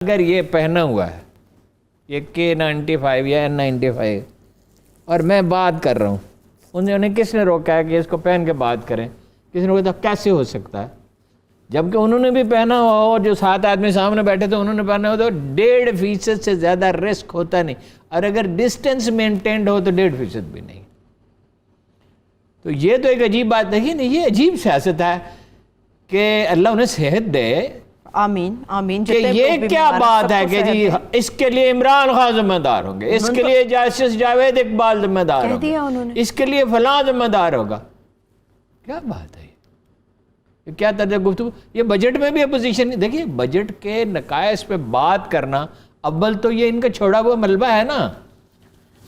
اگر یہ پہنا ہوا ہے یہ K95 یا N95 اور میں بات کر رہا ہوں، انہیں کس نے روکا ہے کہ اس کو پہن کے بات کریں؟ کس نے روکا؟ کیسے ہو سکتا ہے؟ جبکہ انہوں نے بھی پہنا ہوا اور جو 7 آدمی سامنے بیٹھے تھے انہوں نے پہنا ہوا تو 1.5% سے زیادہ رسک ہوتا نہیں، اور اگر ڈسٹینس مینٹینڈ ہو تو 1.5% بھی نہیں۔ تو یہ تو ایک عجیب بات ہے نا، یہ عجیب سیاست ہے کہ اللہ انہیں صحت دے۔ آمین آمین۔ کہ یہ کیا بات ہے کہ جی اس کے لیے عمران خان ذمہ دار ہوں گے، اس کے لیے جسٹس جاوید اقبال ذمہ دار ہوں گے، اس کے لیے فلاں ذمہ دار ہوگا؟ کیا بات ہے یہ؟ کیا طرز گفتگو؟ یہ بجٹ میں بھی اپوزیشن، دیکھیے بجٹ کے نقائص پہ بات کرنا، اول تو یہ ان کا چھوڑا ہوا ملبہ ہے نا۔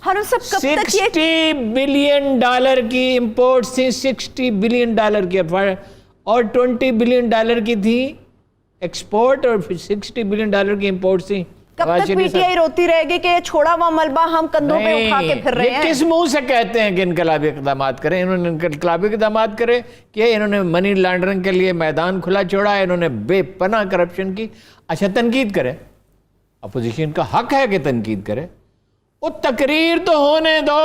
60 بلین ڈالر کی امپورٹس تھی، 60 بلین ڈالر کی، اور 20 بلین ڈالر کی تھی ایکسپورٹ، اور 60 بلین ڈالر کی امپورٹس تھی۔ کب تک پی ٹی آئی روتی رہے گی کہ یہ چھوڑا ہوا ملبہ ہم کندھوں پہ اٹھا کے پھر رہے ہیں؟ یہ کس منہ سے کہتے ہیں کہ انقلابی اقدامات کریں؟ انہوں نے انقلابی اقدامات کرے کہ انہوں نے منی لانڈرنگ کے لیے میدان کھلا چھوڑا، انہوں نے بے پناہ کرپشن کی۔ اچھا تنقید کرے، اپوزیشن کا حق ہے کہ تنقید کرے، وہ تقریر تو ہونے دو۔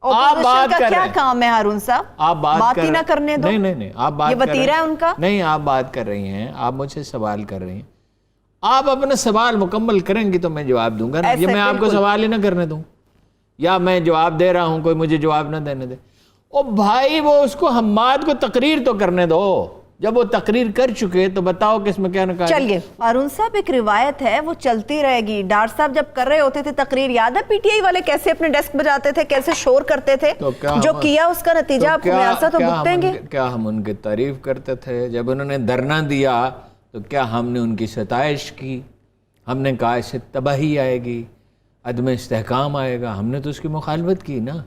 آپ بات کر رہے ہیں، کیا کام ہے ہارون صاحب؟ آپ بات ہی نہ کرنے دو۔ نہیں آپ بات یہ وطیرہ ہے ان کا؟ نہیں، آپ بات کر رہی ہیں، آپ مجھ سے سوال کر رہی ہیں، آپ اپنا سوال مکمل کریں گی تو میں جواب دوں گا نا۔ یہ میں آپ کو سوال ہی نہ کرنے دوں، یا میں جواب دے رہا ہوں کوئی مجھے جواب نہ دینے دے۔ او بھائی وہ اس کو حماد کو تقریر تو کرنے دو، جب وہ تقریر کر چکے تو بتاؤ کہ اس میں کیا نکال۔ چلیے ہارون صاحب، ایک روایت ہے وہ چلتی رہے گی۔ ڈاکٹر صاحب جب کر رہے ہوتے تھے تقریر، یاد ہے پی ٹی آئی والے کیسے اپنے ڈیسک بجاتے تھے، کیسے شور کرتے تھے؟ جو کیا اس کا نتیجہ آپ کو میسا تو بھگتیں گے۔ کیا ہم ان کی تعریف کرتے تھے؟ جب انہوں نے دھرنا دیا تو کیا ہم نے ان کی ستائش کی؟ ہم نے کہا اس سے تباہی آئے گی، عدم استحکام آئے گا، ہم نے تو اس کی مخالفت کی نا۔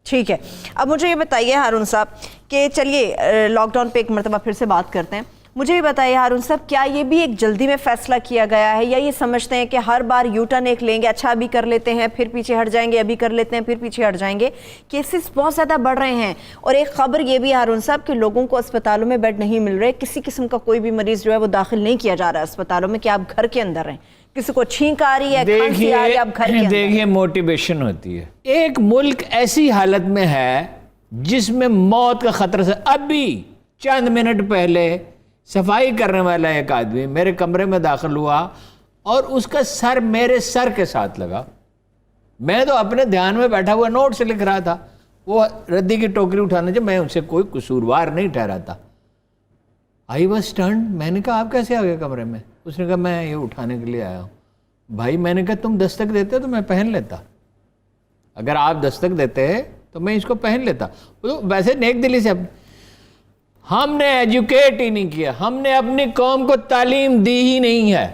ٹھیک ہے، اب مجھے یہ بتائیے ہارون صاحب کہ چلیے لاک ڈاؤن پہ ایک مرتبہ پھر سے بات کرتے ہیں۔ مجھے یہ بتائیے ہارون صاحب، کیا یہ بھی ایک جلدی میں فیصلہ کیا گیا ہے، یا یہ سمجھتے ہیں کہ ہر بار یو ٹرن ایک لیں گے، اچھا ابھی کر لیتے ہیں پھر پیچھے ہٹ جائیں گے، ابھی کر لیتے ہیں پھر پیچھے ہٹ جائیں گے؟ کیسز بہت زیادہ بڑھ رہے ہیں، اور ایک خبر یہ بھی ہارون صاحب کہ لوگوں کو اسپتالوں میں بیڈ نہیں مل رہے، کسی قسم کا کوئی بھی مریض جو ہے وہ داخل نہیں کیا جا رہا ہے اسپتالوں میں کہ آپ گھر کے اندر رہیں، کسی کو چھینک آ رہی ہے، کھانسی آ رہی ہے، آپ گھر کے اندر۔ دیکھیے موٹیویشن ہوتی ہے۔ ایک ملک ایسی حالت میں ہے جس میں موت کا خطرہ سے، ابھی چند منٹ پہلے صفائی کرنے والا ایک آدمی میرے کمرے میں داخل ہوا اور اس کا سر میرے سر کے ساتھ لگا۔ میں تو اپنے دھیان میں بیٹھا ہوا نوٹ سے لکھ رہا تھا، وہ ردی کی ٹوکری اٹھانے جب میں ان سے کوئی قصوروار نہیں ٹھہراتا۔ آئی واز اسٹنڈ، میں نے کہا آپ کیسے آ گئے کمرے میں؟ اس نے کہا میں یہ اٹھانے کے لیے آیا ہوں۔ بھائی میں نے کہا تم دستک دیتے تو میں پہن لیتا، اگر آپ دستک دیتے تو میں اس کو پہن لیتا۔ ویسے نیک دلی سے ہم نے ایجوکیٹ ہی نہیں کیا، ہم نے اپنی قوم کو تعلیم دی ہی نہیں ہے۔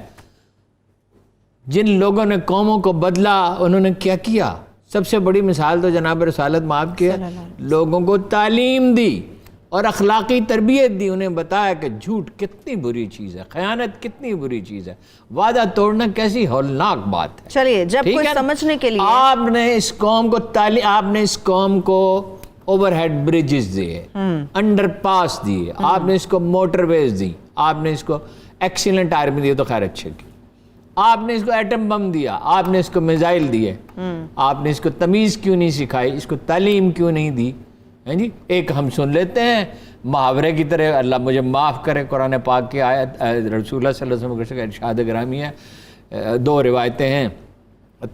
جن لوگوں نے قوموں کو بدلا انہوں نے کیا کیا؟ سب سے بڑی مثال تو جناب رسالت معاف کیا، لوگوں کو تعلیم دی اور اخلاقی تربیت دی، انہیں بتایا کہ جھوٹ کتنی بری چیز ہے، خیانت کتنی بری چیز ہے، وعدہ توڑنا کیسی ہولناک بات ہے۔ چلیے جب کوئی سمجھنے کے لیے آپ نے اس قوم کو آپ نے اس قوم کو اوور ہیڈ بریجز دیے، انڈر پاس دیے، آپ نے اس کو موٹر ویز دی، آپ نے اس کو ایکسیلنٹ آرمی دی تو خیر اچھے کی، آپ نے اس کو ایٹم بم دیا، آپ نے اس کو میزائل دیے، آپ نے اس کو تمیز کیوں نہیں سکھائی، اس کو تعلیم کیوں نہیں دی؟ جی ایک ہم سن لیتے ہیں محاورے کی طرح، اللہ مجھے معاف کرے، قرآن پاک کی آیت، رسول اللہ صلی اللہ علیہ وسلم کا ارشاد گرامی ہے، 2 روایتیں ہیں،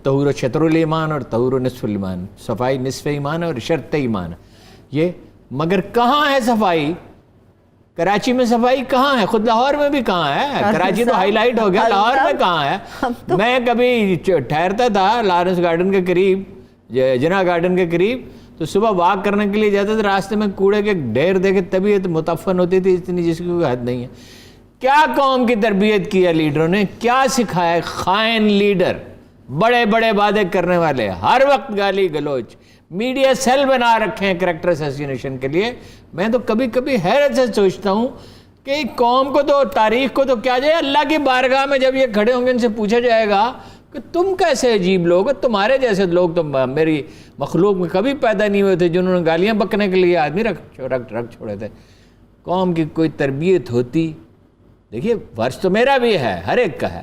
طہور شطر الایمان اور طہور نصف الایمان، صفائی نصف ایمان ہے اور شرط ایمان ہے۔ یہ مگر کہاں ہے صفائی؟ کراچی میں صفائی کہاں ہے؟ خود لاہور میں بھی کہاں ہے؟ کراچی تو ہائی لائٹ ہو گیا، لاہور میں کہاں ہے؟ میں کبھی ٹھہرتا تھا لارنس گارڈن کے قریب، جناح گارڈن کے قریب، تو صبح واک کرنے کے لیے جاتے تھے، راستے میں کوڑے کے ڈھیر دیکھے طبیعت متفن ہوتی تھی اتنی جس کی کوئی حد نہیں ہے۔ کیا قوم کی تربیت کی ہے لیڈروں نے؟ کیا سکھایا؟ خائن لیڈر، بڑے بڑے وعدے کرنے والے، ہر وقت گالی گلوچ، میڈیا سیل بنا رکھے ہیں کریکٹر اسیسینیشن کے لیے۔ میں تو کبھی کبھی حیرت سے سوچتا ہوں کہ قوم کو تو، تاریخ کو تو کیا جائے، اللہ کی بارگاہ میں جب یہ کھڑے ہوں گے ان سے پوچھا جائے گا کہ تم کیسے عجیب لوگ ہو، تمہارے جیسے لوگ تو میری مخلوق میں کبھی پیدا نہیں ہوئے تھے جنہوں نے گالیاں بکنے کے لیے آدمی رکھ چھوڑے تھے۔ قوم کی کوئی تربیت ہوتی دیکھیے فرض تو میرا بھی ہے، ہر ایک کا ہے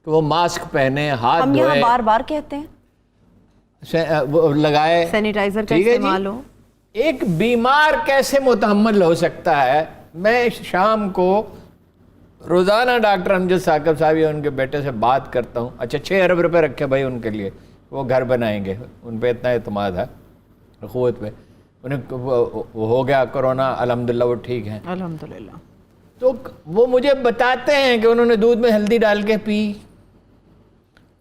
کہ وہ ماسک پہنے، ہاتھ ہم یہاں دھوئے، بار بار کہتے ہیں وہ لگائے، سینیٹائزر کا ٹھیک ہے جی؟ استعمال ہو. ایک بیمار کیسے متحمل ہو سکتا ہے؟ میں شام کو روزانہ ڈاکٹر امجد ثاقب صاحب یا ان کے بیٹے سے بات کرتا ہوں. اچھا 6 ارب روپے رکھے بھائی ان کے لیے، وہ گھر بنائیں گے، ان پہ اتنا اعتماد ہے قوت پہ. انہیں وہ ہو گیا کرونا، الحمدللہ وہ ٹھیک ہیں الحمدللہ. تو وہ مجھے بتاتے ہیں کہ انہوں نے دودھ میں ہلدی ڈال کے پی،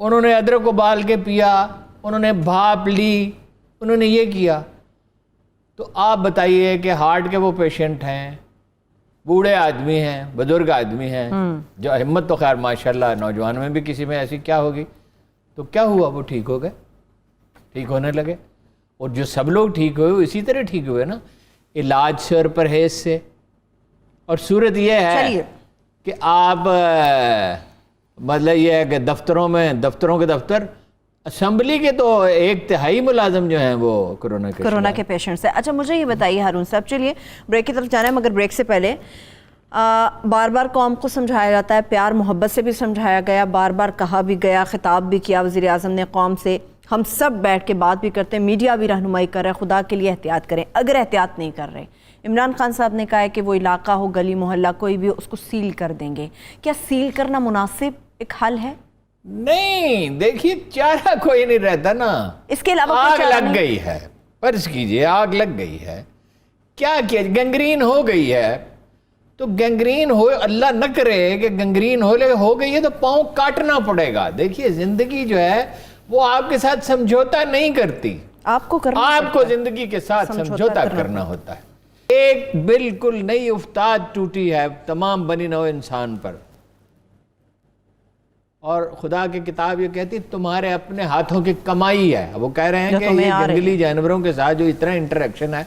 انہوں نے ادرک ابال کے پیا، انہوں نے بھاپ لی، انہوں نے یہ کیا. تو آپ بتائیے کہ ہارٹ کے وہ پیشنٹ ہیں، بوڑھے آدمی ہیں، بزرگ آدمی ہیں، جو ہمت تو خیر ماشاءاللہ نوجوانوں میں بھی کسی میں ایسی کیا ہوگی، تو کیا ہوا؟ وہ ٹھیک ہو گئے، ٹھیک ہونے لگے. اور جو سب لوگ ٹھیک ہوئے وہ اسی طرح ٹھیک ہوئے نا، علاج سے اور پرہیز سے. اور صورت یہ ہے کہ آپ مطلب یہ ہے کہ دفتروں کے دفتر، اسمبلی کے تو 1/3 ملازم جو ہیں وہ کرونا کے پیشنٹ سے. اچھا مجھے یہ بتائیے ہارون صاحب، چلیے بریک کی طرف جانا ہے، مگر بریک سے پہلے بار بار قوم کو سمجھایا جاتا ہے، پیار محبت سے بھی سمجھایا گیا، بار بار کہا بھی گیا، خطاب بھی کیا وزیر اعظم نے قوم سے، ہم سب بیٹھ کے بات بھی کرتے ہیں، میڈیا بھی رہنمائی کر رہا ہے، خدا کے لیے احتیاط کریں. اگر احتیاط نہیں کر رہے، عمران خان صاحب نے کہا ہے کہ وہ علاقہ ہو، گلی محلہ کوئی بھی، اس کو سیل کر دیں گے. کیا سیل کرنا مناسب ایک حل ہے؟ نہیں، دیکھیے چارہ کوئی نہیں رہتا نا. اس کے علاوہ آگ لگ گئی ہے، فرض کیجئے آگ لگ گئی ہے، کیا کیا گنگرین ہو گئی ہے، تو گنگرین ہو، اللہ نہ کرے کہ گنگرین ہو گئی ہے تو پاؤں کاٹنا پڑے گا. دیکھیے زندگی جو ہے وہ آپ کے ساتھ سمجھوتا نہیں کرتی، آپ کو زندگی کے ساتھ سمجھوتا کرنا ہوتا ہے. ایک بالکل نئی افتاد ٹوٹی ہے تمام بنی نوع انسان پر، اور خدا کی کتاب یہ کہتی تمہارے اپنے ہاتھوں کی کمائی ہے. وہ کہہ رہے ہیں کہ یہ جنگلی جانوروں کے ساتھ جو اتنا انٹریکشن ہے،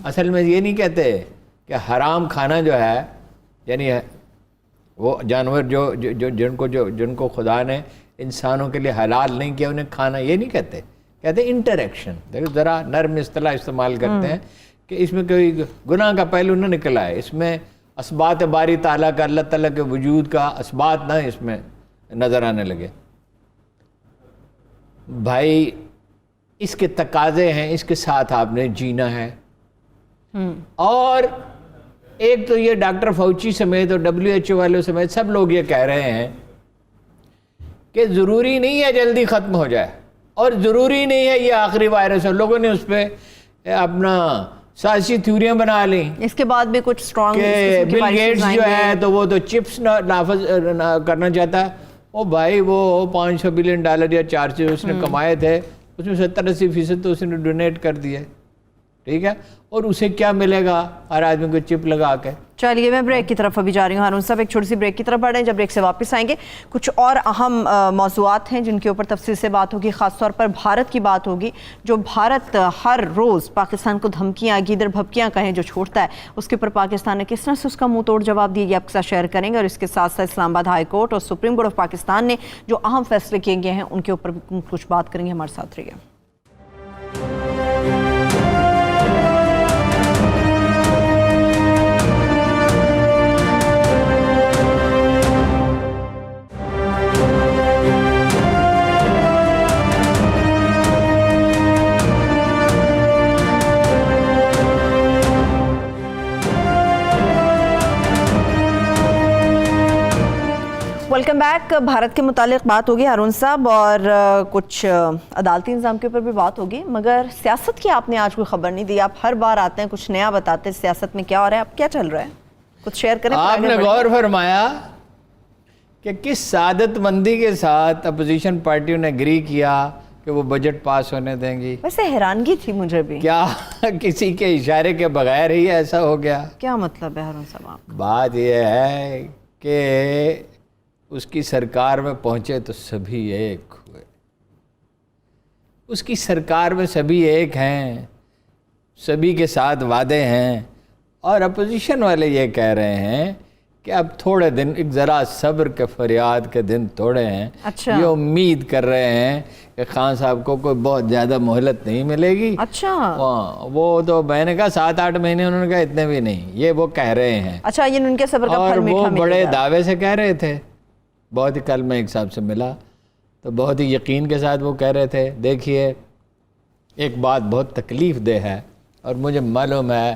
اصل میں یہ نہیں کہتے کہ حرام کھانا جو ہے، یعنی وہ جانور جن کو خدا نے انسانوں کے لیے حلال نہیں کیا انہیں کھانا، یہ نہیں کہتے، کہتے انٹریکشن. دیکھو ذرا نرم اصطلاح استعمال کرتے ہیں کہ اس میں کوئی گناہ کا پہلو نہ نکلا ہے، اس میں اثبات باری تعالیٰ کا، اللہ تعالیٰ کے وجود کا اثبات نہ اس میں نظر آنے لگے. بھائی اس کے تقاضے ہیں، اس کے ساتھ آپ نے جینا ہے. اور ایک تو یہ ڈاکٹر فاؤچی سمیت اور WHO والوں سمیت سب لوگ یہ کہہ رہے ہیں کہ ضروری نہیں ہے جلدی ختم ہو جائے، اور ضروری نہیں ہے یہ آخری وائرس ہے. لوگوں نے اس پہ اپنا سیاسی تھیوریاں بنا لیں. اس کے بعد بھی کچھ اسٹرانگ کہ بل گیٹس جو ہے تو وہ تو چپس نافذ کرنا چاہتا ہے. او بھائی وہ $500 بلین یا 400 اس نے کمائے تھے، اس میں 70-80% تو اس نے ڈونیٹ کر دیے، ٹھیک ہے، اور اسے کیا ملے گا ہر آدمی کو چپ لگا کے. چلیے میں بریک کی طرف ابھی جا رہی ہوں ہارون صاحب، ایک چھوٹی سی بریک کی طرف بڑھ رہے ہیں. جب بریک سے واپس آئیں گے کچھ اور اہم موضوعات ہیں جن کے اوپر تفصیل سے بات ہوگی، خاص طور پر بھارت کی بات ہوگی. جو بھارت ہر روز پاکستان کو دھمکیاں، گیدڑ بھبکیاں کہیں جو چھوڑتا ہے، اس کے اوپر پاکستان نے کس طرح سے اس کا منہ توڑ جواب دیا، یہ آپ کے ساتھ شیئر کریں گے. اور اس کے ساتھ ساتھ اسلام آباد ہائی کورٹ اور سپریم کورٹ آف پاکستان نے جو اہم فیصلے کیے گئے ہیں ان کے اوپر کچھ بات کریں گے. ہمارے ساتھ رہیے. Welcome back. بھارت کے متعلق بات ہوگی ہارون صاحب، اور کچھ عدالتی نظام کے اوپر بھی بات ہوگی، مگر سیاست کی آپ نے آج کوئی خبر نہیں دی. آپ ہر بار آتے ہیں کچھ نیا بتاتے ہیں، سیاست میں کیا ہو رہا ہے، اب کیا چل رہا ہے، کچھ شیئر کریں. آپ نے غور فرمایا کہ کس سعادت مندی کے ساتھ اپوزیشن پارٹیوں نے اگری کیا کہ وہ بجٹ پاس ہونے دیں گی. ویسے حیرانگی تھی مجھے بھی، کیا کسی کے اشارے کے بغیر ہی ایسا ہو گیا؟ کیا مطلب ہے ہارون صاحب آپ؟ بات یہ ہے کہ اس کی سرکار میں پہنچے تو سبھی ایک ہوئے. اس کی سرکار میں سبھی ایک ہیں، سبھی کے ساتھ وعدے ہیں، اور اپوزیشن والے یہ کہہ رہے ہیں کہ اب تھوڑے دن ایک ذرا صبر کے فریاد کے دن تھوڑے ہیں. اچھا. یہ امید کر رہے ہیں کہ خان صاحب کو کوئی بہت زیادہ مہلت نہیں ملے گی. اچھا. وہ تو میں نے کہا 7-8 مہینے, انہوں نے کہا اتنے بھی نہیں, یہ وہ کہہ رہے ہیں. اچھا, یہ ان کے صبر کا پھل میٹھا اور وہ بڑے ملے گا. دعوے سے کہہ رہے تھے. بہت ہی, کل میں ایک صاحب سے ملا تو بہت ہی یقین کے ساتھ وہ کہہ رہے تھے, دیکھیے ایک بات بہت تکلیف دہ ہے اور مجھے معلوم ہے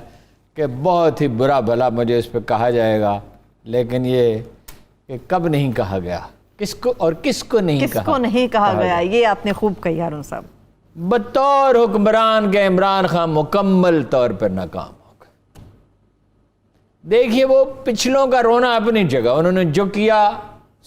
کہ بہت ہی برا بھلا مجھے اس پہ کہا جائے گا, لیکن یہ کہ کب نہیں کہا گیا, کس کو اور کس کو نہیں کہا, کس کو نہیں کہا گیا, یہ آپ نے خوب کہی ہارون صاحب. بطور حکمران کے عمران خان مکمل طور پر ناکام ہو گئے. دیکھیے وہ پچھلوں کا رونا اپنی جگہ, انہوں نے جو کیا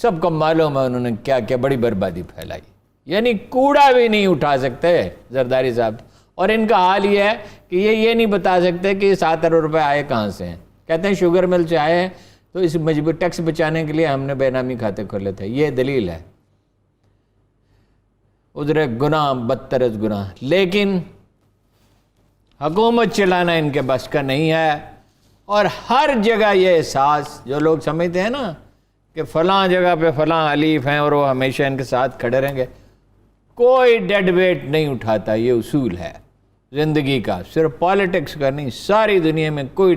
سب کو معلوم ہے, انہوں نے کیا کیا بڑی بربادی پھیلائی, یعنی کوڑا بھی نہیں اٹھا سکتے زرداری صاحب. اور ان کا حال یہ ہے کہ یہ نہیں بتا سکتے کہ 7 ارب روپے آئے کہاں سے ہیں. کہتے ہیں شوگر مل سے آئے ہیں تو اس مجبور ٹیکس بچانے کے لیے ہم نے بے نامی کھاتے کھولے تھے, یہ دلیل ہے. ادھر گناہ بدتر از گناہ, لیکن حکومت چلانا ان کے بس کا نہیں ہے. اور ہر جگہ یہ احساس, جو لوگ سمجھتے ہیں نا کہ فلاں جگہ پہ فلاں حلیف ہیں اور وہ ہمیشہ ان کے ساتھ کھڑے رہیں گے, کوئی ڈیڈ ویٹ نہیں اٹھاتا. یہ اصول ہے زندگی کا, صرف پالیٹکس کا نہیں, ساری دنیا میں کوئی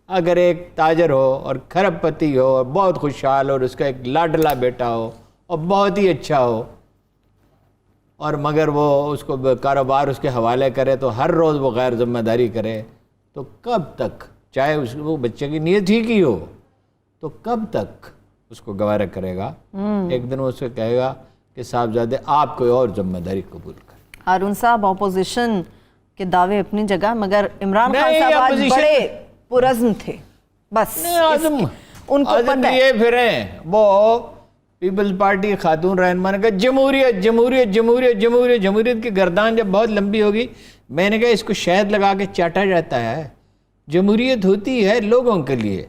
اگر ایک تاجر ہو اور کھرب پتی ہو اور بہت خوشحال اور اس کا ایک لاڈلا بیٹا ہو اور بہت ہی اچھا ہو, اور مگر وہ اس کو کاروبار اس کے حوالے کرے تو ہر روز وہ غیر ذمہ داری کرے, تو کب تک, چاہے وہ بچے کی نیت ٹھیک ہی ہو, تو کب تک اس کو گوارہ کرے گا؟ ایک دن وہ اسے کہے گا کہ صاحبزادے آپ کوئی اور ذمہ داری قبول کریں. ہارون صاحب, اپوزیشن کے دعوے اپنی جگہ, مگر عمران خان صاحب آج بڑے پرعزم تھے. بس ان کو پتہ ہے یہ پھریں, وہ پیپلز پارٹی خاتون رہنما نے کہا جمہوریت جمہوریت جمہوریت جمہوریت جمہوریت کی گردان جب بہت لمبی ہوگی, میں نے کہا اس کو شہد لگا کے چاٹا جاتا ہے. جمہوریت ہوتی ہے لوگوں کے لیے,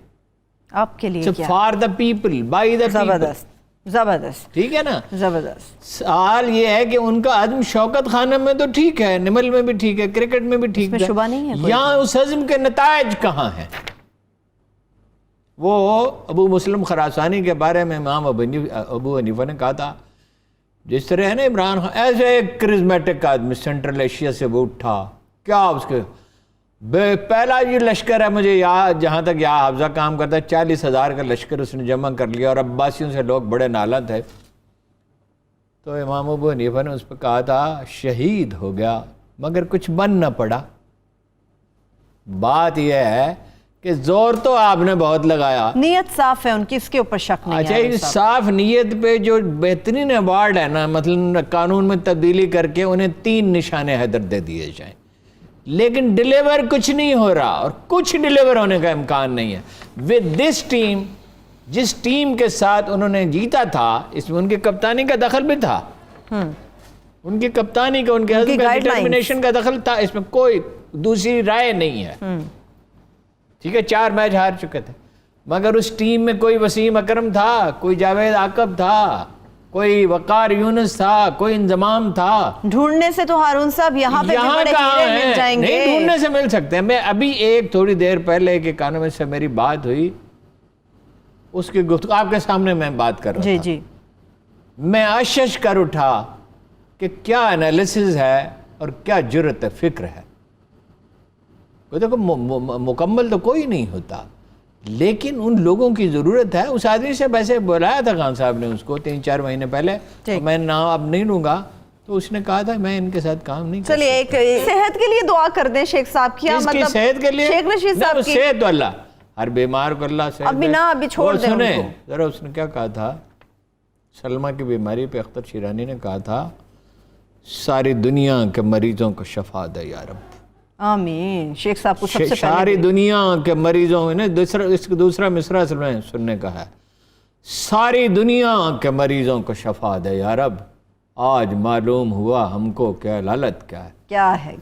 آپ کے لیے کیا, for the people by the people. زبردست زبردست, ٹھیک ہے نا. زبردست. سوال یہ ہے کہ ان کا عزم شوکت خانہ میں تو ٹھیک ہے, نمل میں بھی ٹھیک ہے, کرکٹ میں بھی ٹھیک ہے, شبہ نہیں ہے, یہاں اس عزم کے نتائج کہاں ہیں؟ وہ ابو مسلم خراسانی کے بارے میں امام ابو حنیفہ نے کہا تھا, جس طرح ہے نا عمران خان ایسے ایک کرزمیٹک آدمی, سینٹرل ایشیا سے وہ اٹھا, کیا اس کے پہلا یہ لشکر ہے مجھے یاد, جہاں تک یہاں حافظہ کام کرتا ہے, 40,000 کا لشکر اس نے جمع کر لیا, اور عباسیوں سے لوگ بڑے نالاں تھے. تو امام ابو حنیفہ نے اس پہ کہا تھا شہید ہو گیا مگر کچھ بن نہ پڑا. بات یہ ہے کہ زور تو آپ نے بہت لگایا, نیت صاف ہے ان کی, اس کے اوپر شک نہیں ہے. اچھا, صاف نیت پہ جو بہترین ایوارڈ ہے نا, مثلا قانون میں تبدیلی کر کے انہیں 3 نشان حیدر دے دیے جائیں, لیکن ڈیلیور کچھ نہیں ہو رہا, اور کچھ ڈیلیور ہونے کا امکان نہیں ہے. ود دس ٹیم, جس ٹیم کے ساتھ انہوں نے جیتا تھا, اس میں ان کی کپتانی کا دخل بھی تھا, ان کی کپتانی کا, ان کے ڈٹرمنیشن کا دخل تھا, اس میں کوئی دوسری رائے نہیں ہے. ٹھیک ہے, 4 میچ ہار چکے تھے, مگر اس ٹیم میں کوئی وسیم اکرم تھا, کوئی جاوید عاقب تھا, کوئی وقار یونس تھا, کوئی انضمام تھا. ڈھونڈنے سے تو ہارون صاحب یہاں پہ بڑے ہیرے مل جائیں گے. نہیں, ڈھونڈنے سے مل سکتے ہیں. میں ابھی ایک تھوڑی دیر پہلے ایک اکانومسٹ سے میری بات ہوئی, اس کی گفتگو آپ کے سامنے میں بات کر رہا تھا. جی, میں اشش کر اٹھا کہ کیا انالیسز ہے اور کیا جرأت فکر ہے. دیکھو مکمل تو کوئی نہیں ہوتا, لیکن ان لوگوں کی ضرورت ہے. اس آدمی سے ویسے بلایا تھا خان صاحب نے اس کو 3-4 مہینے پہلے, میں نام اب نہیں لوں گا, تو اس نے کہا تھا میں ان کے ساتھ کام نہیں کر سکتا. چلیے ایک صحت کے لیے دعا کر دیں شیخ صاحب کی, مطلب صحت کے لیے, شیخ رشید صاحب کی صحت تو اللہ, ہر بیمار کو اللہ صحت ابھی نہ ابھی چھوڑ دیں ان کو. ذرا اس نے کیا کہا تھا, سلمہ کی بیماری پہ اختر شیرانی نے کہا تھا ساری دنیا کے مریضوں کو شفا دے یا رب. آمین. شیخ صاحب کو سب سے ساری دنیا کے مریضوں میں, دوسرا مصرع سننے کا ہے, ساری دنیا کے مریضوں کو شفا دے یا رب. آج معلوم ہوا ہم کو کیا لالت کیا ہے.